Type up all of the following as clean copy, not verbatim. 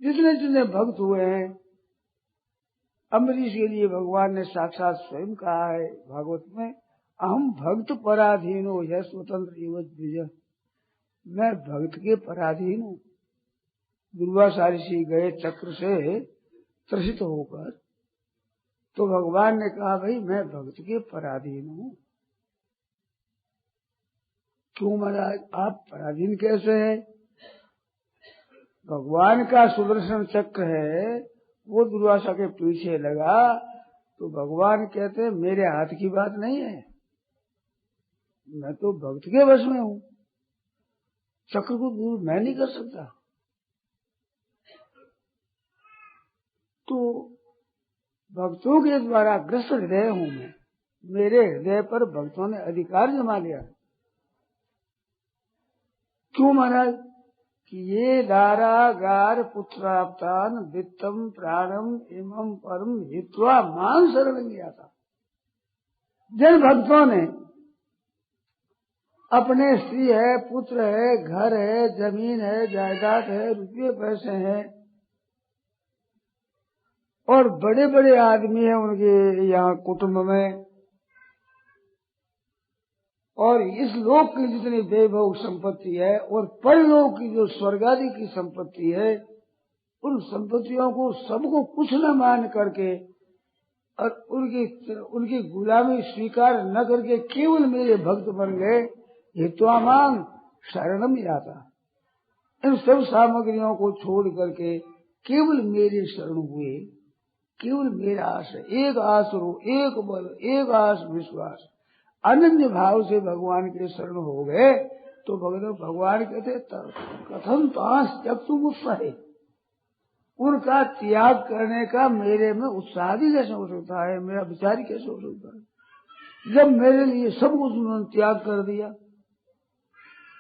जितने जितने भक्त हुए हैं, अम्बरीश के लिए भगवान ने साक्षात स्वयं कहा है भागवत में, अहम भक्त पराधीनो यह स्वतंत्र युवत द्विज, मैं भक्त के पराधीन हूँ। दुर्वासा ऋषि गए चक्र से त्रसित होकर, तो भगवान ने कहा भाई मैं भक्त के पराधीन हूँ। क्यों महाराज आप पराधीन कैसे हैं? भगवान का सुदर्शन चक्र है, वो दुर्वासा के पीछे लगा, तो भगवान कहते हैं मेरे हाथ की बात नहीं है, मैं तो भक्त के वश में हूँ, चक्र को दूर मैं नहीं कर सकता। तो भक्तों के द्वारा ग्रस्त हृदय हूँ मैं, मेरे हृदय पर भक्तों ने अधिकार जमा लिया। क्यों महाराज? कि ये दारागार पुत्राप्तान वित्तम प्राणम इमं परम हित्वा मान शरण लिया था। जिन भक्तों ने अपने स्त्री है, पुत्र है, घर है, जमीन है, जायदाद है, रुपये पैसे हैं, और बड़े बड़े आदमी हैं उनके यहाँ कुटुंब में, और इस लोक की जितनी वैभव संपत्ति है और परलोक की जो स्वर्ग आदि की संपत्ति है, उन संपत्तियों को सबको कुछ न मान करके और उनकी गुलामी स्वीकार न करके केवल मेरे भक्त बन गए, हित्वामांग शरणम याता। इन सब सामग्रियों को छोड़ करके केवल मेरे शरण हुए, केवल मेरा आश्रय, एक आश्रो, एक बल, एक आस विश्वास, अनन्य भाव से भगवान के शरण हो गए। तो भगवान कहते कथम तांस जब तुम उत्साह, उनका त्याग करने का मेरे में उत्साह भी कैसे हो सकता है, मेरा विचार कैसे हो सकता है, जब मेरे लिए सब कुछ उन्होंने त्याग कर दिया।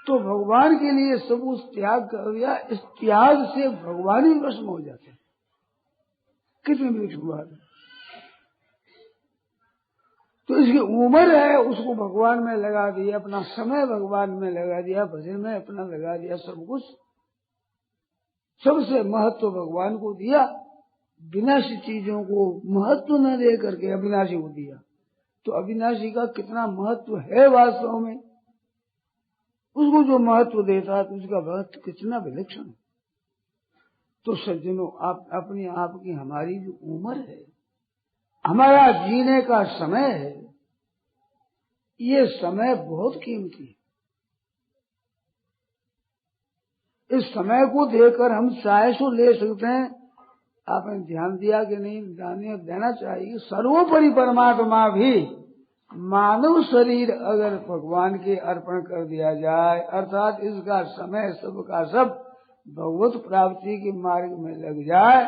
तो भगवान के लिए सब कुछ त्याग कर दिया, इस त्याग से भगवान ही भस्म हो जाते हैं। कितनी मीठी बात है। तो इसकी उम्र है उसको भगवान में लगा दिया, अपना समय भगवान में लगा दिया, भजन में अपना लगा दिया, सब कुछ, सबसे महत्व भगवान को दिया, विनाशी चीजों को महत्व न दे करके अविनाशी को दिया। तो अविनाशी का कितना महत्व है वास्तव में, उसको जो महत्व देता है तो उसका महत्व कितना विलक्षण है। तो सज्जनों, आप अपनी आप की हमारी जो उम्र है, हमारा जीने का समय है, ये समय बहुत कीमती है। इस समय को देकर हम चाहे सो ले सकते हैं। आपने ध्यान दिया कि नहीं? देना चाहिए। सर्वोपरि परमात्मा भी मानव शरीर अगर भगवान के अर्पण कर दिया जाए, अर्थात इसका समय सबका सब भगवत प्राप्ति के मार्ग में लग जाए,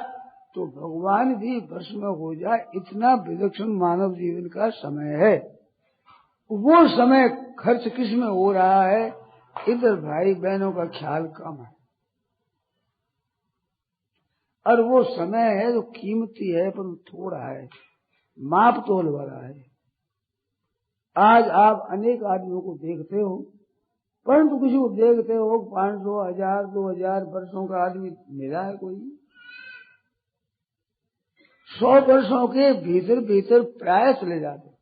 तो भगवान भी भस्म हो जाए। इतना विलक्षण मानव जीवन का समय है। वो समय खर्च किस में हो रहा है? इधर भाई बहनों का ख्याल कम है, और वो समय है जो कीमती है पर थोड़ा है, माप तोल वाला है। आज आप अनेक आदमियों को देखते हो, परंतु किसी को देखते हो 500, 1000, 2000 वर्षों का आदमी मिला है कोई? 100 वर्षों के भीतर भीतर प्राय चले जाते।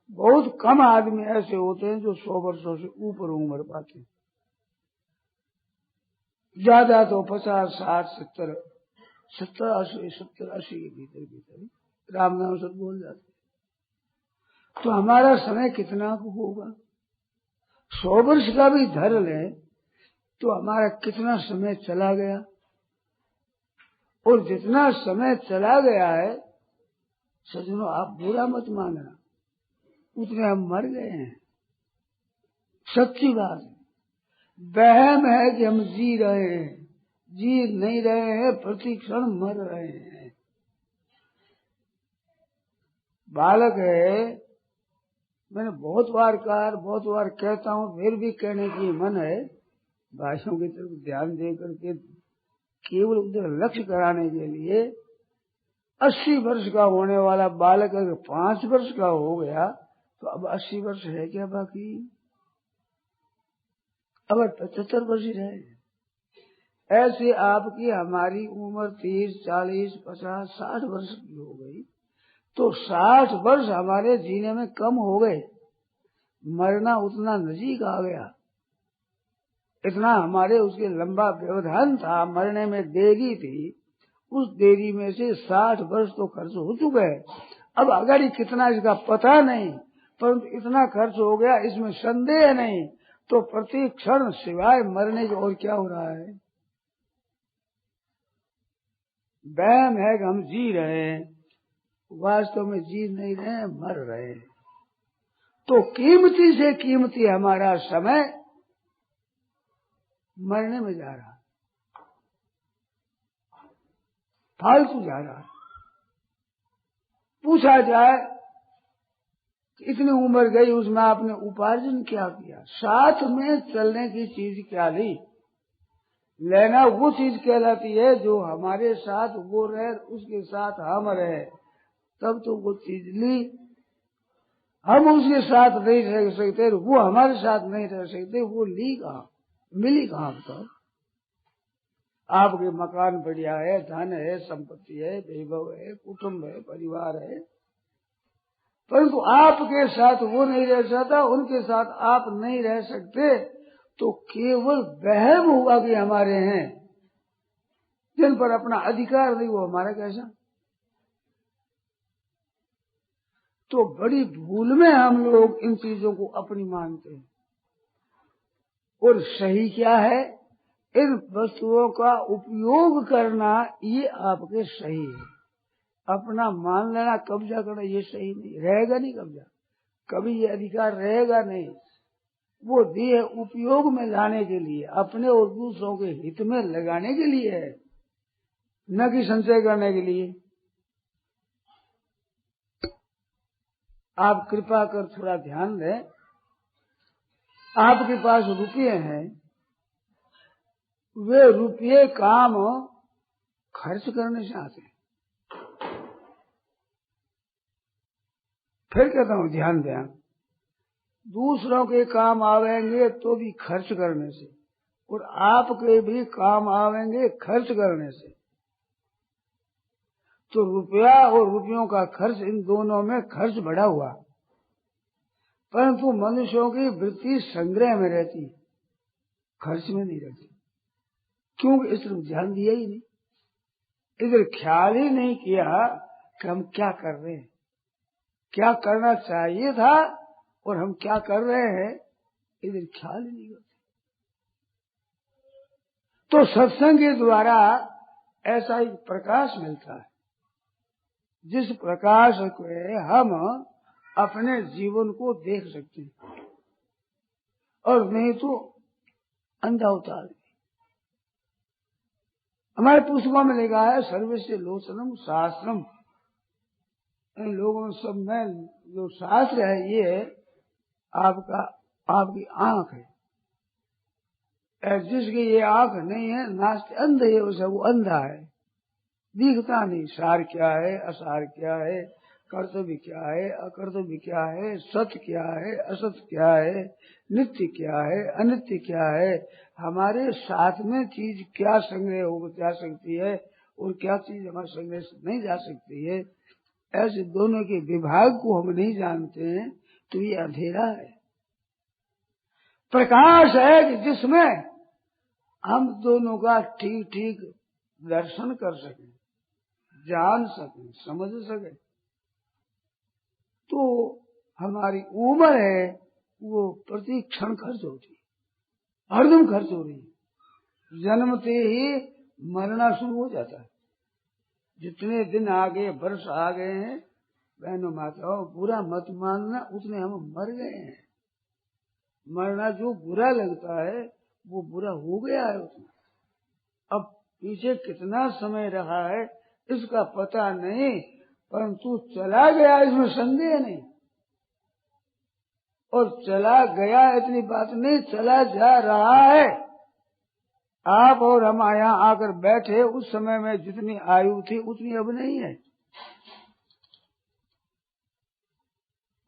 बहुत कम आदमी ऐसे होते हैं जो 100 वर्षों से ऊपर उम्र पाते हैं। ज्यादा तो 50, 60, 70, 80 के भीतर भीतर राम नाम सब बोल जाते। तो हमारा समय कितना होगा? 100 वर्ष का भी धर ले तो हमारा कितना समय चला गया। और जितना समय चला गया है, सज्जनों आप बुरा मत मानना, उतने हम मर गए हैं। सच्ची बात है। वहम है कि हम जी रहे हैं, जी नहीं रहे हैं, प्रति क्षण मर रहे हैं। बालक है, मैंने बहुत बार कहा, बहुत बार कहता हूँ, फिर भी कहने की मन है, भाषाओं की तरफ ध्यान दे करके केवल उधर लक्ष्य कराने के लिए। 80 वर्ष का होने वाला बालक अगर 5 वर्ष का हो गया तो अब 80 वर्ष है क्या बाकी? अब 75 वर्ष ही रहे। ऐसे आपकी हमारी उम्र 30, 40, 50, 60 वर्ष की हो गई, तो 60 वर्ष हमारे जीने में कम हो गए, मरना उतना नजीक आ गया, इतना हमारे उसके लंबा व्यवधान था, मरने में देरी थी, उस देरी में से 60 वर्ष तो खर्च हो चुके हैं। अब अगर कितना इसका पता नहीं, परंतु इतना खर्च हो गया इसमें संदेह नहीं, तो प्रति क्षण सिवाय मरने के और क्या हो रहा है? वहम है कि हम जी रहे हैं, वास्तव में जी नहीं रहे हैं, मर रहे हैं। तो कीमती से कीमती हमारा समय मरने में जा रहा, फालतू जा रहा। पूछा जाए इतनी उम्र गई, उसमें आपने उपार्जन क्या किया? साथ में चलने की चीज क्या ली? लेना वो चीज कहलाती है जो हमारे साथ वो रहे, उसके साथ हम रहे, तब तो वो चीज ली। हम उसके साथ नहीं रह सकते, वो हमारे साथ नहीं रह सकते, वो ली कहाँ, मिली कहाँ? तो आपके मकान बढ़िया है, धन है, संपत्ति है, वैभव है, कुटुंब है, परिवार है, परंतु आपके साथ वो नहीं रह सकता, उनके साथ आप नहीं रह सकते, तो केवल वहम हुआ कि हमारे हैं, जिन पर अपना अधिकार नहीं, वो हमारा कैसा? तो बड़ी भूल में हम लोग इन चीजों को अपनी मानते हैं। और सही क्या है? इन वस्तुओं का उपयोग करना ये आपके सही है। अपना मान लेना, कब्जा करना, ये सही नहीं रहेगा, नहीं कब्जा, कभी ये अधिकार रहेगा नहीं। वो दिए उपयोग में लाने के लिए, अपने और दूसरों के हित में लगाने के लिए है, न कि संचय करने के लिए। आप कृपा कर थोड़ा ध्यान दें, आपके पास रुपये हैं, वे रुपये काम खर्च करने से आते हैं। फिर कहता हूँ ध्यान दें, दूसरों के काम आवेंगे तो भी खर्च करने से, और आपके भी काम आवेंगे खर्च करने से। तो रुपया और रुपयों का खर्च, इन दोनों में खर्च बढ़ा हुआ, परंतु मनुष्यों की वृत्ति संग्रह में रहती, खर्च में नहीं रहती। क्योंकि इस तरफ ध्यान दिया ही नहीं, इधर ख्याल ही नहीं किया कि हम क्या कर रहे हैं, क्या करना चाहिए था और हम क्या कर रहे हैं, इधर ख्याल ही नहीं करते। तो सत्संग के द्वारा ऐसा ही प्रकाश मिलता है, जिस प्रकाश को हम अपने जीवन को देख सकते हैं, और नहीं तो अंधा उतार। हमारे पुस्तकों में लिखा है सर्वस्य लोचनम शास्त्रम, इन लोगों सब में जो शास्त्र है ये आपकी आंख है, जिसकी ये आंख नहीं है, नास्ते अंध है, उसे वो अंधा है, दिखता नहीं सार क्या है, असार क्या है, कर्तव्य क्या है, अकर्तव्य क्या है, सत्य क्या है, असत्य क्या है, नित्य क्या है, अनित्य क्या है, हमारे साथ में चीज क्या संग्रह हो जा सकती है और क्या चीज हमारे संग्रह से नहीं जा सकती है, ऐसे दोनों के विभाग को हम नहीं जानते हैं, तो ये अंधेरा है। प्रकाश है कि जिसमें हम दोनों का ठीक ठीक दर्शन कर सकें, जान सकें, समझ सकें। तो हमारी उम्र है वो प्रति क्षण खर्च होती, हरदम खर्च हो रही है, जन्मते ही मरना शुरू हो जाता है। जितने दिन आगे वर्ष आ गए हैं, बहनों माताओं बुरा मत मानना, उतने हम मर गए हैं। मरना जो बुरा लगता है वो बुरा हो गया है उतना। अब पीछे कितना समय रहा है इसका पता नहीं, परंतु चला गया इसमें संदेह नहीं, और चला गया इतनी बात नहीं, चला जा रहा है। आप और हम यहाँ आकर बैठे, उस समय में जितनी आयु थी उतनी अब नहीं है,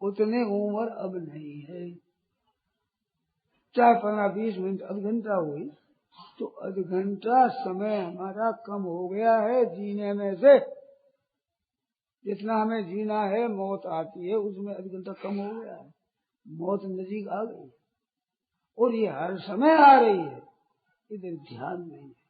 उतनी उम्र अब नहीं है। चाहे 15-20 मिनट, अब घंटा हुई, तो आध घंटा समय हमारा कम हो गया है जीने में से। जितना हमें जीना है मौत आती है उसमें आध घंटा कम हो गया है। मौत नजीक आ गई और ये हर समय आ रही है, इधर ध्यान नहीं है।